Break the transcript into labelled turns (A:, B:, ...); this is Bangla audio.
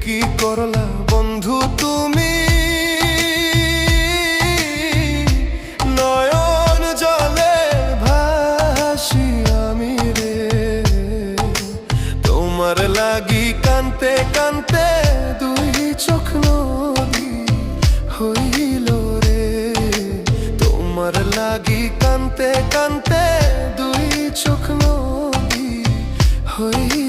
A: কি করলা বন্ধু তুমি, নয়ন জলে ভাসি আমি রে। তোমার লাগি কানতে কানতে দুই চোখ নদী হইল রে। তোমার লাগি কানতে কানতে দুই চোখ নদী হইল।